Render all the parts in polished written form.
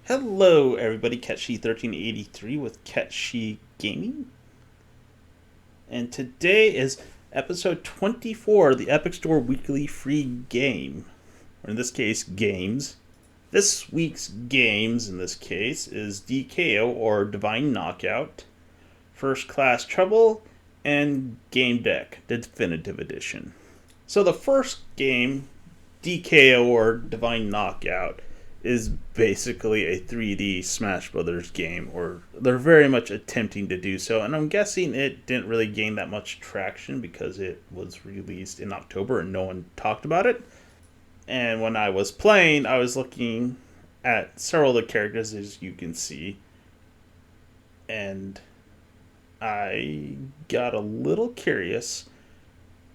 Hello, everybody. Catchy1383 with Catchy Gaming, and today is episode 24 of the Epic Store Weekly Free Game, or in this case, games. This week's games, in this case, is DKO or Dvine Knockout, First Class Trouble, and Gamecec, the Definitive Edition. So the first game, DKO or Dvine Knockout, is basically a 3D Smash Brothers game, or they're very much attempting to do so. And I'm guessing it didn't really gain that much traction because it was released in October and no one talked about it. And when I was playing, I was looking at several of the characters, as you can see, and I got a little curious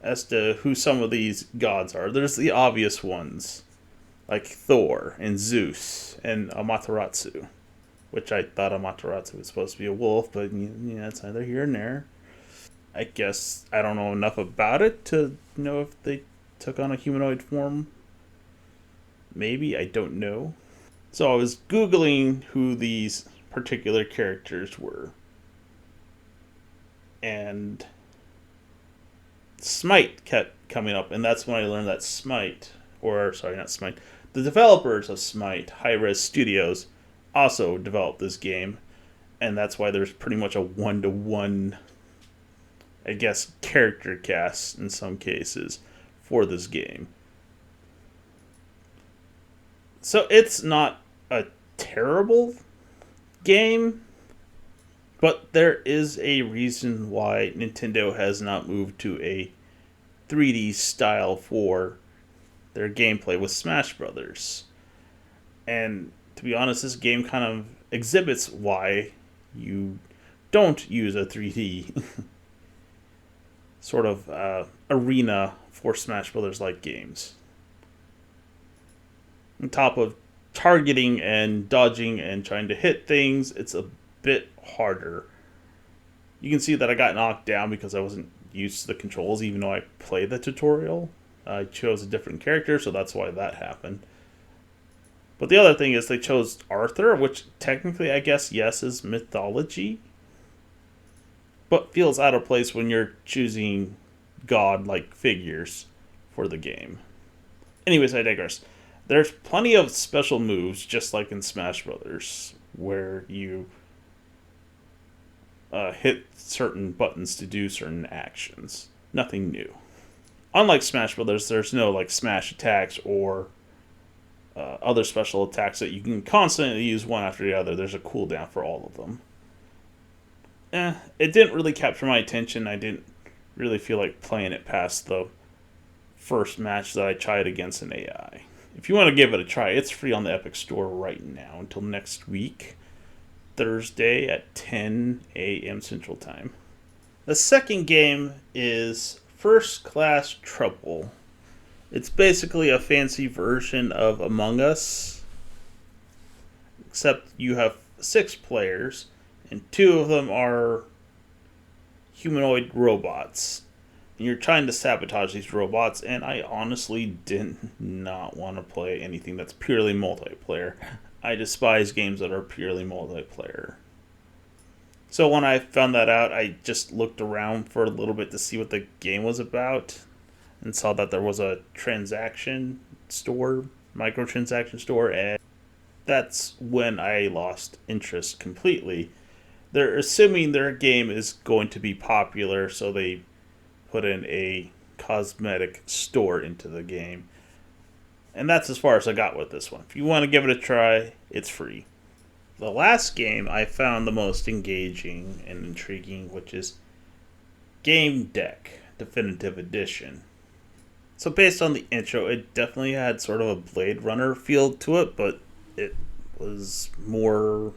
as to who some of these gods are. There's the obvious ones, like Thor and Zeus and Amaterasu, which I thought Amaterasu was supposed to be a wolf, but yeah, it's neither here nor there. I guess I don't know enough about it to know if they took on a humanoid form. Maybe, I don't know. So I was Googling who these particular characters were. And Smite kept coming up, and that's when I learned that Smite, or sorry, not Smite, the developers of Smite, Hi-Res Studios, also developed this game, and that's why there's pretty much a one-to-one, I guess, character cast in some cases for this game. So it's not a terrible game, but there is a reason why Nintendo has not moved to a 3D style for their gameplay with Smash Brothers. And to be honest, this game kind of exhibits why you don't use a 3D sort of arena for Smash Brothers like games. On top of targeting and dodging and trying to hit things, it's a bit harder. You can see that I got knocked down because I wasn't used to the controls, even though I played the tutorial. I chose a different character, so that's why that happened. But the other thing is they chose Arthur, which technically, I guess, yes, is mythology, but feels out of place when you're choosing god-like figures for the game. Anyways, I digress. There's plenty of special moves, just like in Smash Brothers, where you hit certain buttons to do certain actions. Nothing new. Unlike Smash Brothers, there's no like smash attacks or other special attacks that you can constantly use one after the other. There's a cooldown for all of them. It didn't really capture my attention. I didn't really feel like playing it past the first match that I tried against an AI. If you want to give it a try, it's free on the Epic Store right now until next week, Thursday at 10 a.m. Central Time. The second game is First Class Trouble. It's basically a fancy version of Among Us, except you have 6 players, and 2 of them are humanoid robots. And you're trying to sabotage these robots, and I honestly did not want to play anything that's purely multiplayer. I despise games that are purely multiplayer. So when I found that out, I just looked around for a little bit to see what the game was about, and saw that there was a transaction store, microtransaction store, and that's when I lost interest completely. They're assuming their game is going to be popular, so they put in a cosmetic store into the game. And that's as far as I got with this one. If you want to give it a try, it's free. The last game I found the most engaging and intriguing, which is Gamecec Definitive Edition. So based on the intro, it definitely had sort of a Blade Runner feel to it, but it was more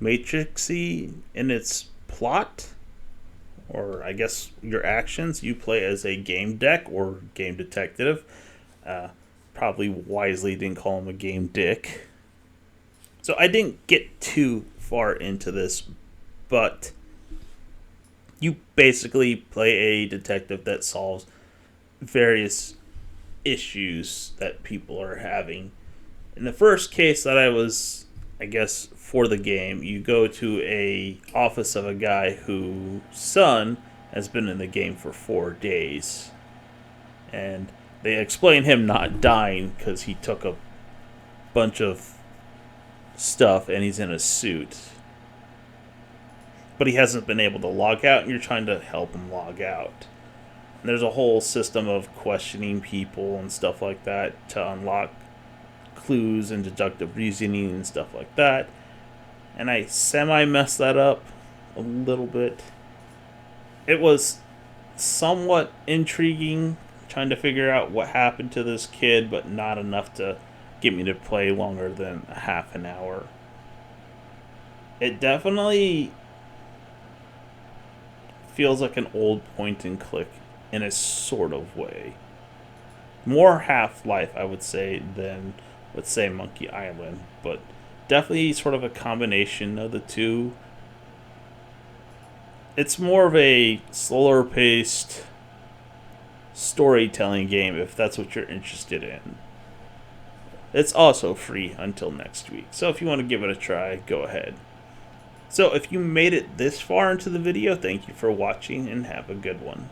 Matrixy in its plot, or I guess your actions. You play as a Gamecec or game detective. Probably wisely didn't call him a game dick. So I didn't get too far into this, but you basically play a detective that solves various issues that people are having In the first case that I was, I guess, for the game, you go to a office of a guy whose son has been in the game for 4 days. And they explain him not dying because he took a bunch of stuff and he's in a suit. But he hasn't been able to log out, and you're trying to help him log out. And there's a whole system of questioning people and stuff like that to unlock clues and deductive reasoning and stuff like that. And I semi-messed that up a little bit. It was somewhat intriguing, trying to figure out what happened to this kid, but not enough to get me to play longer than a half an hour. It definitely feels like an old point and click in a sort of way. More Half-Life, I would say, than, let's say, Monkey Island, but definitely sort of a combination of the two. It's more of a slower paced storytelling game if that's what you're interested in. It's also free until next week, so if you want to give it a try, go ahead. So if you made it this far into the video, thank you for watching and have a good one.